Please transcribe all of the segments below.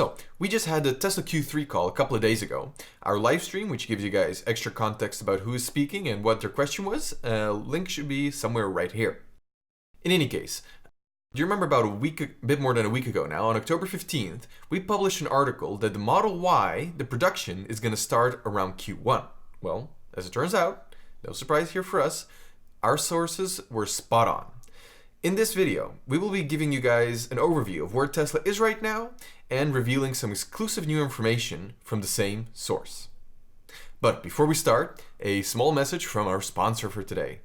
So, we just had the Tesla Q3 call a couple of days ago. Our live stream, which gives you guys extra context about who is speaking and what their question was, link should be somewhere right here. In any case, do you remember about a bit more than a week ago now, on October 15th, we published an article that the Model Y, the production, is going to start around Q1. Well, as it turns out, no surprise here for us, our sources were spot on. In this video, we will be giving you guys an overview of where Tesla is right now and revealing some exclusive new information from the same source. But before we start, a small message from our sponsor for today.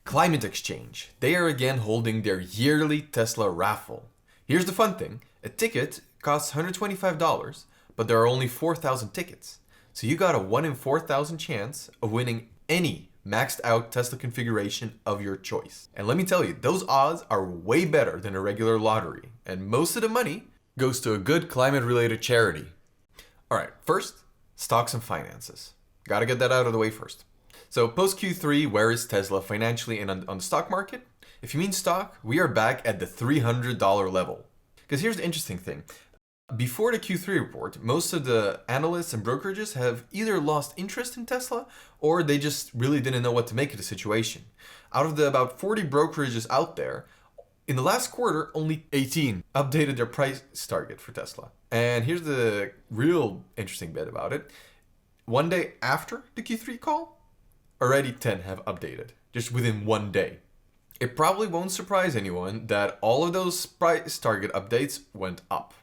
Climate Exchange. They are again holding their yearly Tesla raffle. Here's the fun thing. A ticket costs $125, but there are only 4,000 tickets. So you got a 1 in 4,000 chance of winning any maxed out Tesla configuration of your choice. And let me tell you, those odds are way better than a regular lottery. And most of the money goes to a good climate related charity. All right, first, stocks and finances. Gotta get that out of the way first. So post Q3, where is Tesla financially and on the stock market? If you mean stock, we are back at the $300 level. Because here's the interesting thing. Before the Q3 report, most of the analysts and brokerages have either lost interest in Tesla or they just really didn't know what to make of the situation. Out of the about 40 brokerages out there, in the last quarter, only 18 updated their price target for Tesla. And here's the real interesting bit about it. One day after the Q3 call, already 10 have updated, just within one day. It probably won't surprise anyone that all of those price target updates went up.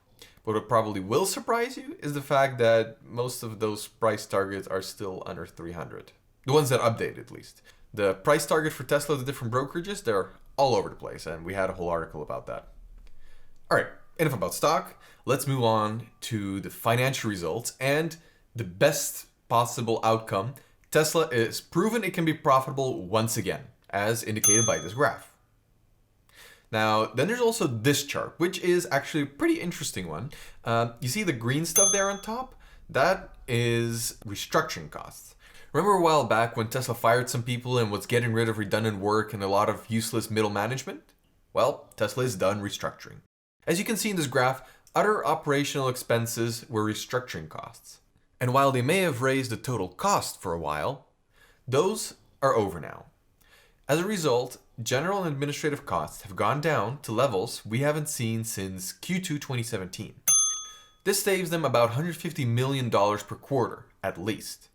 But what probably will surprise you is the fact that most of those price targets are still under 300. The ones that update, at least. The price target for Tesla, the different brokerages, they're all over the place, and we had a whole article about that. All right, enough about stock. Let's move on to the financial results and the best possible outcome. Tesla is proven it can be profitable once again, as indicated by this graph. Now, then there's also this chart, which is actually a pretty interesting one. You see the green stuff there on top? That is restructuring costs. Remember a while back when Tesla fired some people and was getting rid of redundant work and a lot of useless middle management? Well, Tesla is done restructuring. As you can see in this graph, other operational expenses were restructuring costs. And while they may have raised the total cost for a while, those are over now. As a result, general and administrative costs have gone down to levels we haven't seen since Q2 2017. This saves them about $150 million per quarter, at least.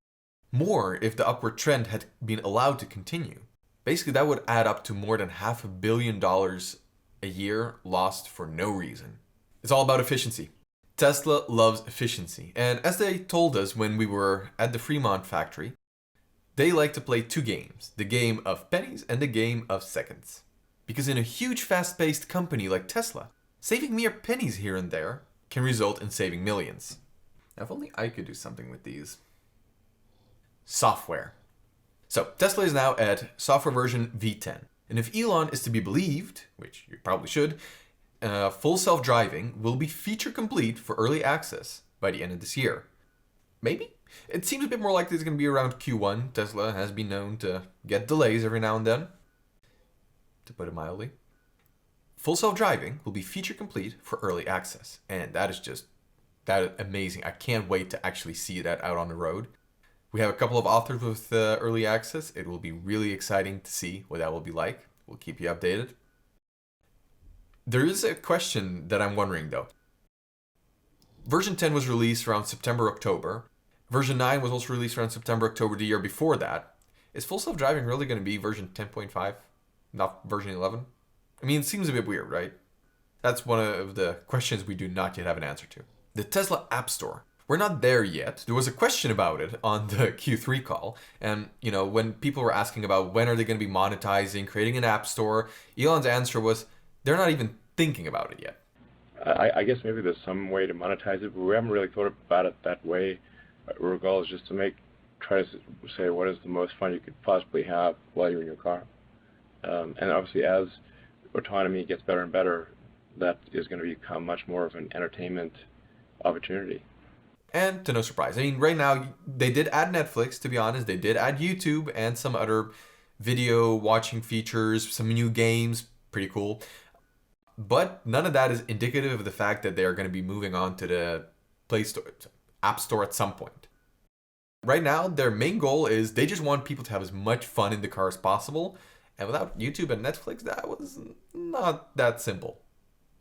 More if the upward trend had been allowed to continue. Basically, that would add up to more than $500 million a year lost for no reason. It's all about efficiency. Tesla loves efficiency, and as they told us when we were at the Fremont factory, they like to play two games, the game of pennies and the game of seconds. Because in a huge fast-paced company like Tesla, saving mere pennies here and there can result in saving millions. Now, if only I could do something with these. Software. So Tesla is now at software version V10. And if Elon is to be believed, which you probably should, full self-driving will be feature complete for early access by the end of this year. Maybe? It seems a bit more likely it's going to be around Q1. Tesla has been known to get delays every now and then, to put it mildly. Full self-driving will be feature complete for early access. And that is amazing. I can't wait to actually see that out on the road. We have a couple of authors with early access. It will be really exciting to see what that will be like. We'll keep you updated. There is a question that I'm wondering though. Version 10 was released around September, October. Version 9 was also released around September, October the year before that. Is full self-driving really going to be version 10.5, not version 11? I mean, it seems a bit weird, right? That's one of the questions we do not yet have an answer to. The Tesla App Store. We're not there yet. There was a question about it on the Q3 call. And, when people were asking about when are they going to be monetizing, creating an app store, Elon's answer was, they're not even thinking about it yet. I guess maybe there's some way to monetize it, but we haven't really thought about it that way. Our goal is just to try to say what is the most fun you could possibly have while you're in your car. And obviously as autonomy gets better and better, that is going to become much more of an entertainment opportunity. And to no surprise, I mean, right now they did add Netflix, to be honest. They did add YouTube and some other video watching features, some new games, pretty cool. But none of that is indicative of the fact that they are going to be moving on to the Play Store, App Store at some point. Right now, their main goal is they just want people to have as much fun in the car as possible. And without YouTube and Netflix, that was not that simple.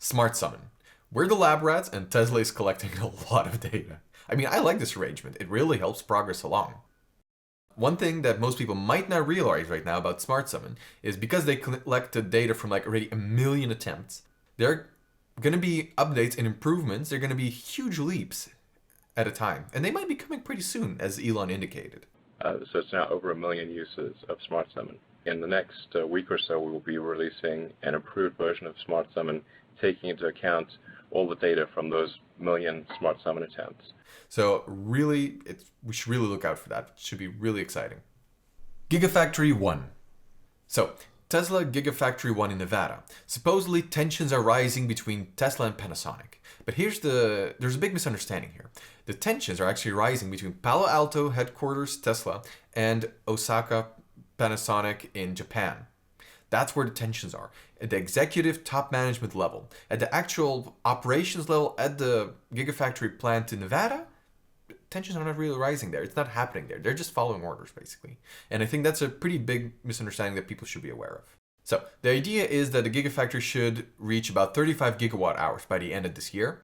Smart Summon. We're the lab rats and Tesla is collecting a lot of data. I mean, I like this arrangement. It really helps progress along. One thing that most people might not realize right now about Smart Summon is because they collected data from like already 1 million attempts, there are going to be updates and improvements. They're going to be huge leaps at a time. And they might be coming pretty soon, as Elon indicated. So it's now over 1 million uses of Smart Summon. In the next week or so, we will be releasing an improved version of Smart Summon, taking into account all the data from those 1 million Smart Summon attempts. So really, we should really look out for that. It should be really exciting. Gigafactory 1. So, Tesla Gigafactory 1 in Nevada. Supposedly, tensions are rising between Tesla and Panasonic. But there's a big misunderstanding here. The tensions are actually rising between Palo Alto headquarters Tesla and Osaka Panasonic in Japan. That's where the tensions are. At the executive top management level. At the actual operations level at the Gigafactory plant in Nevada, tensions are not really rising there. It's not happening there. They're just following orders, basically. And I think that's a pretty big misunderstanding that people should be aware of. So the idea is that the Gigafactory should reach about 35 gigawatt hours by the end of this year.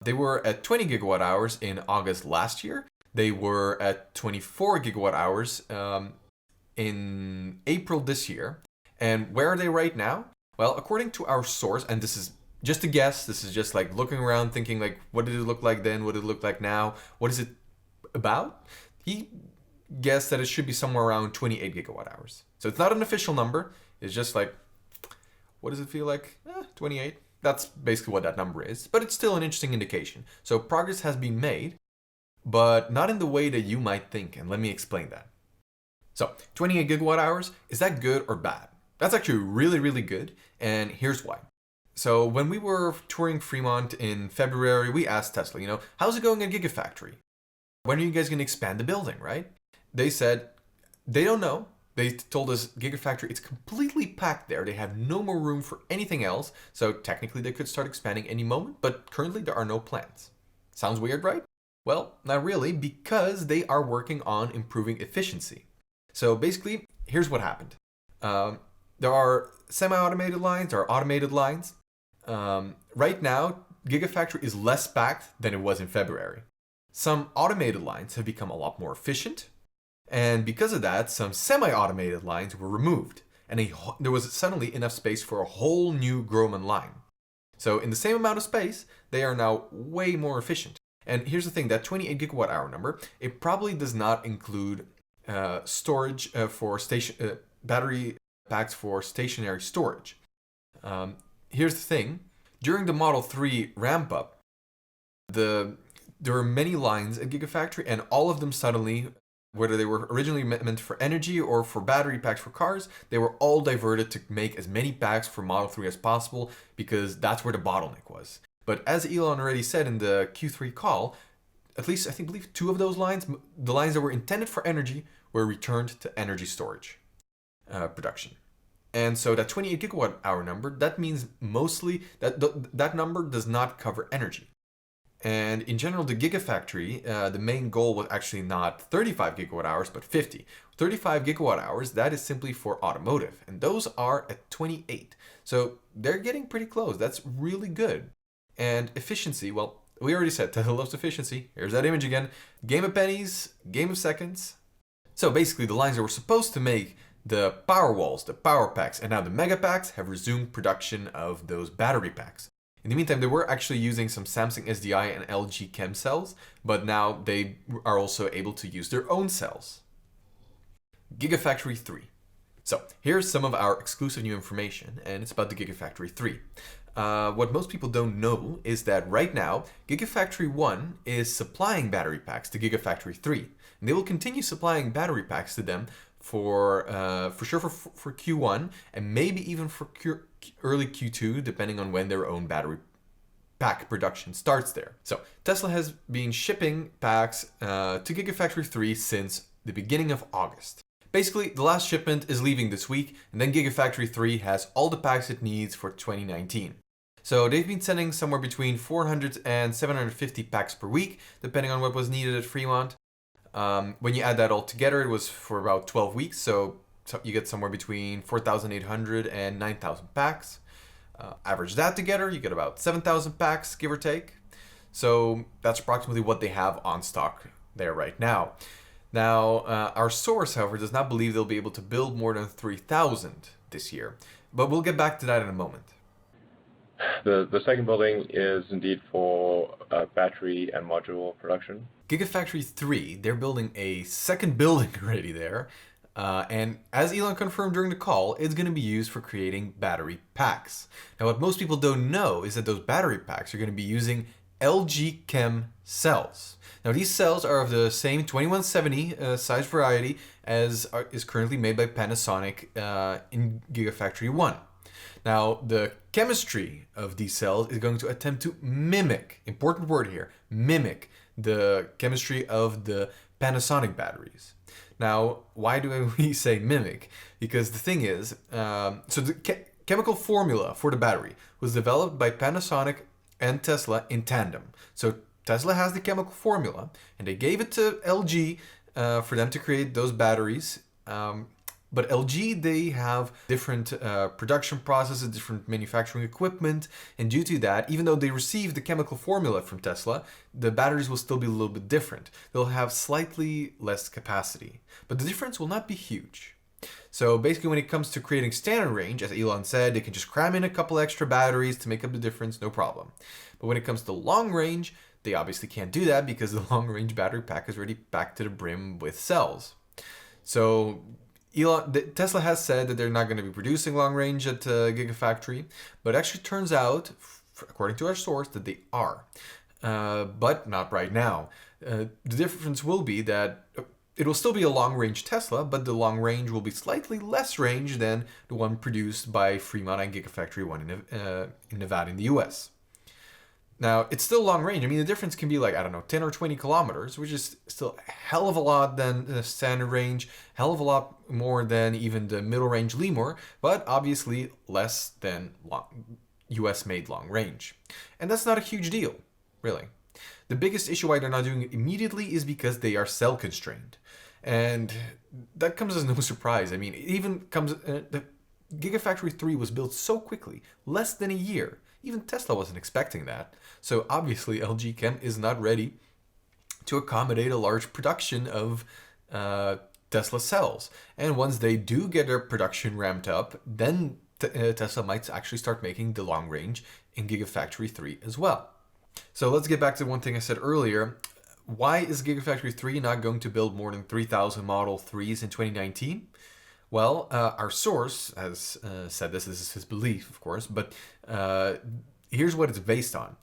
They were at 20 gigawatt hours in August last year. They were at 24 gigawatt hours in April this year. And where are they right now? Well, according to our source, and this is just a guess, this is just like looking around thinking like, what did it look like then? What did it look like now? What is it about? He guessed that it should be somewhere around 28 gigawatt hours. So it's not an official number. It's just like, what does it feel like? 28. That's basically what that number is. But it's still an interesting indication. So progress has been made, but not in the way that you might think. And let me explain that. So 28 gigawatt hours, is that good or bad? That's actually really, really good. And here's why. So when we were touring Fremont in February, we asked Tesla, how's it going at Gigafactory? When are you guys going to expand the building, right? They said they don't know. They told us Gigafactory, it's completely packed there. They have no more room for anything else. So technically they could start expanding any moment, but currently there are no plans. Sounds weird, right? Well, not really, because they are working on improving efficiency. So basically, here's what happened. There are semi-automated lines, there are automated lines. Right now, Gigafactory is less packed than it was in February. Some automated lines have become a lot more efficient. And because of that, some semi-automated lines were removed. And there was suddenly enough space for a whole new Groman line. So in the same amount of space, they are now way more efficient. And here's the thing, that 28 gigawatt hour number, it probably does not include storage for battery packs for stationary storage. Here's the thing, during the Model 3 ramp up, there were many lines at Gigafactory and all of them suddenly, whether they were originally meant for energy or for battery packs for cars, they were all diverted to make as many packs for Model 3 as possible because that's where the bottleneck was. But as Elon already said in the Q3 call, at least I believe 2 of those lines, the lines that were intended for energy, were returned to energy storage production. And so that 28 gigawatt hour number, that means mostly that number does not cover energy. And in general, the Gigafactory, the main goal was actually not 35 gigawatt hours, but 50. 35 gigawatt hours, that is simply for automotive. And those are at 28. So they're getting pretty close. That's really good. And efficiency, well, we already said Tesla loves efficiency. Here's that image again. Game of pennies, game of seconds. So basically the lines that were supposed to make the power walls, the power packs, and now the mega packs have resumed production of those battery packs. In the meantime, they were actually using some Samsung SDI and LG Chem cells, but now they are also able to use their own cells. Gigafactory 3. So here's some of our exclusive new information, and it's about the Gigafactory 3. What most people don't know is that right now, Gigafactory 1 is supplying battery packs to Gigafactory 3. And they will continue supplying battery packs to them for sure for Q1 and maybe even for early Q2, depending on when their own battery pack production starts there. So Tesla has been shipping packs to Gigafactory 3 since the beginning of August. Basically, the last shipment is leaving this week, and then Gigafactory 3 has all the packs it needs for 2019. So they've been sending somewhere between 400 and 750 packs per week, depending on what was needed at Fremont. When you add that all together, it was for about 12 weeks, so you get somewhere between 4,800 and 9,000 packs. Average that together, you get about 7,000 packs, give or take. So that's approximately what they have on stock there right now. Now, our source, however, does not believe they'll be able to build more than 3,000 this year, but we'll get back to that in a moment. The second building is indeed for battery and module production. Gigafactory 3, they're building a second building already there. And as Elon confirmed during the call, it's going to be used for creating battery packs. Now, what most people don't know is that those battery packs are going to be using LG Chem cells. Now, these cells are of the same 2170 size variety as is currently made by Panasonic in Gigafactory 1. Now, the chemistry of these cells is going to attempt to mimic, important word here, mimic the chemistry of the Panasonic batteries. Now, why do we say mimic? Because the thing is, so the chemical formula for the battery was developed by Panasonic and Tesla in tandem. So Tesla has the chemical formula, and they gave it to LG for them to create those batteries. But LG, they have different production processes, different manufacturing equipment, and due to that, even though they received the chemical formula from Tesla, the batteries will still be a little bit different. They'll have slightly less capacity, but the difference will not be huge. So basically, when it comes to creating standard range, as Elon said, they can just cram in a couple extra batteries to make up the difference, no problem. But when it comes to long range, they obviously can't do that because the long range battery pack is already packed to the brim with cells. So Tesla has said that they're not going to be producing long range at Gigafactory, but it actually turns out, according to our source, that they are. But not right now. The difference will be that it will still be a long range Tesla, but the long range will be slightly less range than the one produced by Fremont and Gigafactory 1 in Nevada in the US. Now, it's still long range. I mean, the difference can be like, I don't know, 10 or 20 kilometers, which is still a hell of a lot than the standard range, hell of a lot more than even the middle range Lemur, but obviously less than US-made long range. And that's not a huge deal, really. The biggest issue why they're not doing it immediately is because they are cell constrained. And that comes as no surprise. I mean, it even comes... the Gigafactory 3 was built so quickly, less than a year. Even Tesla wasn't expecting that. So obviously LG Chem is not ready to accommodate a large production of Tesla cells. And once they do get their production ramped up, then Tesla might actually start making the long range in Gigafactory 3 as well. So let's get back to one thing I said earlier. Why is Gigafactory 3 not going to build more than 3,000 Model 3s in 2019? Well, our source has said this is his belief, of course, but here's what it's based on.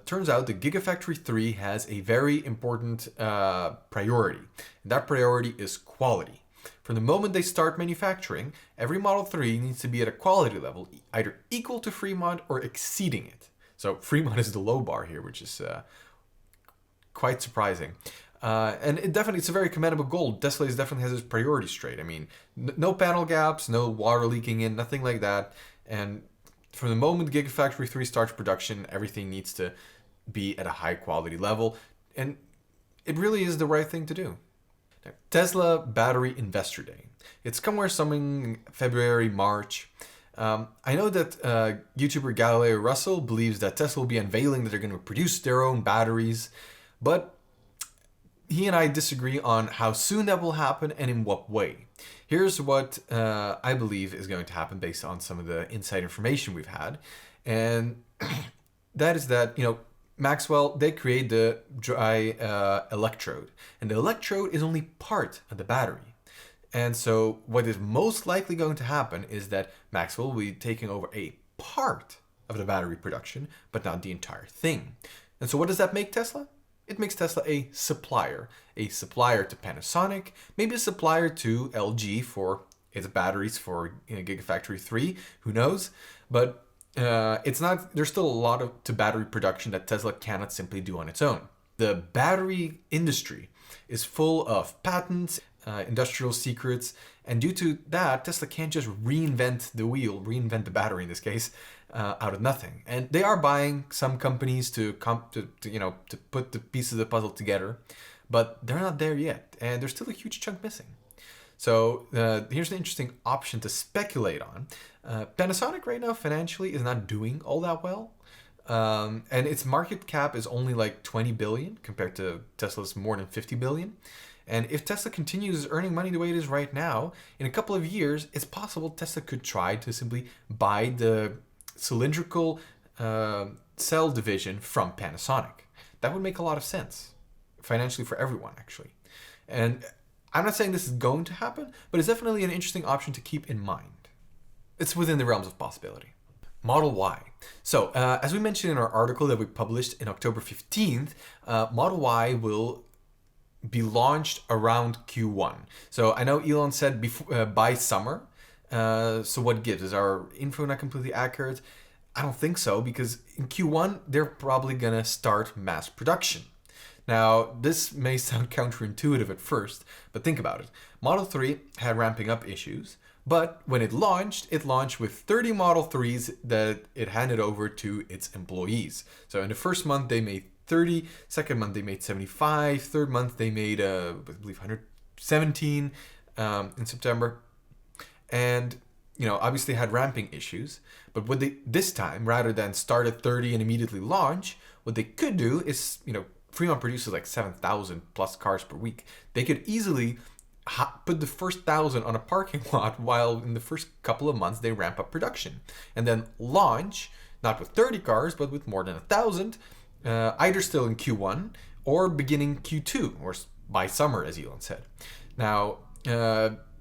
Turns out the Gigafactory 3 has a very important priority. And that priority is quality. From the moment they start manufacturing, every Model 3 needs to be at a quality level either equal to Fremont or exceeding it. So Fremont is the low bar here, which is quite surprising. And it's a very commendable goal. Tesla definitely has its priorities straight. I mean, no panel gaps, no water leaking in, nothing like that. And from the moment Gigafactory 3 starts production, everything needs to be at a high quality level. And it really is the right thing to do. Now, Tesla Battery Investor Day. It's somewhere in February, March. I know that YouTuber Galileo Russell believes that Tesla will be unveiling that they're going to produce their own batteries, but he and I disagree on how soon that will happen and in what way. Here's what I believe is going to happen based on some of the inside information we've had, and that is that, Maxwell, they create the dry electrode, and the electrode is only part of the battery. And so what is most likely going to happen is that Maxwell will be taking over a part of the battery production, but not the entire thing. And so what does that make Tesla? It makes Tesla a supplier to Panasonic, maybe a supplier to LG for its batteries for Gigafactory 3, who knows? But it's not. There's still a lot to battery production that Tesla cannot simply do on its own. The battery industry is full of patents. industrial secrets. And due to that, Tesla can't just reinvent the wheel, reinvent the battery in this case, out of nothing. And they are buying some companies to put the pieces of the puzzle together, but they're not there yet, and there's still a huge chunk missing. So here's an interesting option to speculate on. Panasonic right now financially is not doing all that well. And its market cap is only like 20 billion compared to Tesla's more than 50 billion. And if Tesla continues earning money the way it is right now, in a couple of years, it's possible Tesla could try to simply buy the cylindrical cell division from Panasonic. That would make a lot of sense financially for everyone, actually. And I'm not saying this is going to happen, but it's definitely an interesting option to keep in mind. It's within the realms of possibility. Model Y. So, as we mentioned in our article that we published in October 15th, Model Y will be launched around Q1. So I know Elon said by summer. So what gives? Is our info not completely accurate? I don't think so, because in Q1, they're probably gonna start mass production. Now, this may sound counterintuitive at first, but think about it. Model 3 had ramping up issues, but when it launched with 30 Model 3s that it handed over to its employees. So in the first month, they made 30, second month they made 75, third month they made, I believe, 117 in September. And, obviously had ramping issues, but what they, this time, rather than start at 30 and immediately launch, what they could do is, Fremont produces like 7,000 plus cars per week. They could easily put the first 1,000 on a parking lot while in the first couple of months they ramp up production. And then launch, not with 30 cars, but with more than 1,000, either still in Q1 or beginning Q2, or by summer, as Elon said. Now,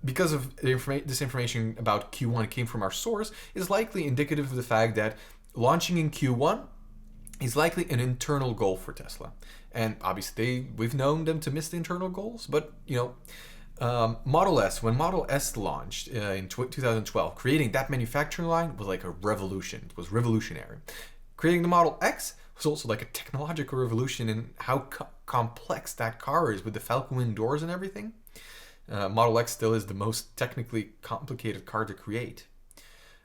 because of this information about Q1 came from our source, is likely indicative of the fact that launching in Q1 is likely an internal goal for Tesla. And obviously, we've known them to miss the internal goals, but, Model S, when Model S launched in 2012, creating that manufacturing line was like a revolution. It was revolutionary. Creating the Model X was also like a technological revolution in how complex that car is with the Falcon Wing doors and everything. Model X still is the most technically complicated car to create.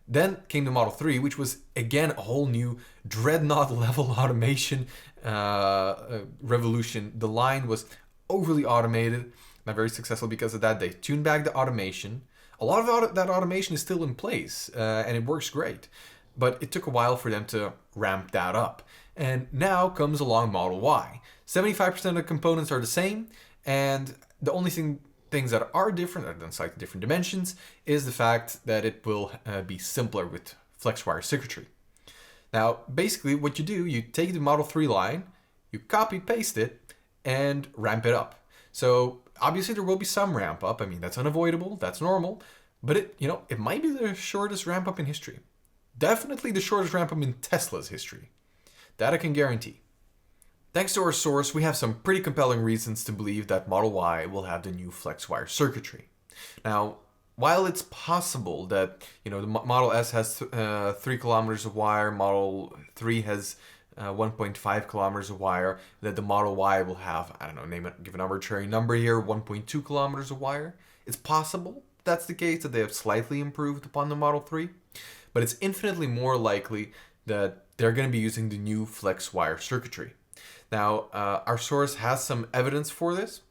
Then came the Model 3, which was again a whole new dreadnought level automation revolution. The line was overly automated, not very successful because of that. They tuned back the automation. A lot of that automation is still in place, and it works great. But it took a while for them to ramp that up. And now comes along Model Y. 75% of the components are the same, and the only things that are different, other than slightly different dimensions, is the fact that it will be simpler with FlexWire circuitry. Now, basically what you do, you take the Model 3 line, you copy paste it, and ramp it up. So obviously there will be some ramp up. I mean, that's unavoidable, that's normal, but it might be the shortest ramp up in history. Definitely the shortest ramp up in Tesla's history. That I can guarantee. Thanks to our source, we have some pretty compelling reasons to believe that Model Y will have the new FlexWire circuitry. Now, while it's possible that the Model S has 3 kilometers of wire, Model 3 has 1.5 kilometers of wire, that the Model Y will have, I don't know, give an arbitrary number here, 1.2 kilometers of wire. It's possible that's the case, that they have slightly improved upon the Model 3, but it's infinitely more likely that they're going to be using the new FlexWire circuitry. Now, our source has some evidence for this,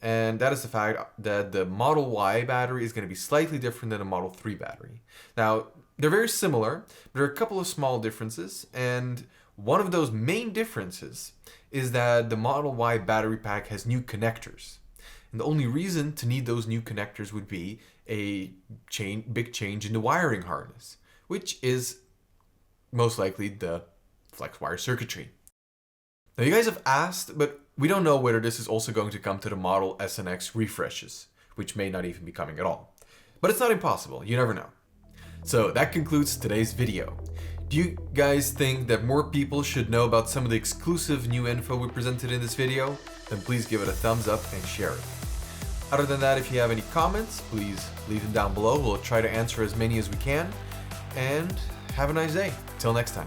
and that is the fact that the Model Y battery is going to be slightly different than a Model 3 battery. Now, they're very similar, but there are a couple of small differences, and one of those main differences is that the Model Y battery pack has new connectors. And the only reason to need those new connectors would be a big change in the wiring harness, which is most likely the FlexWire circuitry. Now, you guys have asked, but we don't know whether this is also going to come to the Model S and X refreshes, which may not even be coming at all. But it's not impossible, you never know. So that concludes today's video. Do you guys think that more people should know about some of the exclusive new info we presented in this video? Then please give it a thumbs up and share it. Other than that, if you have any comments, please leave them down below. We'll try to answer as many as we can. And have a nice day. Till next time.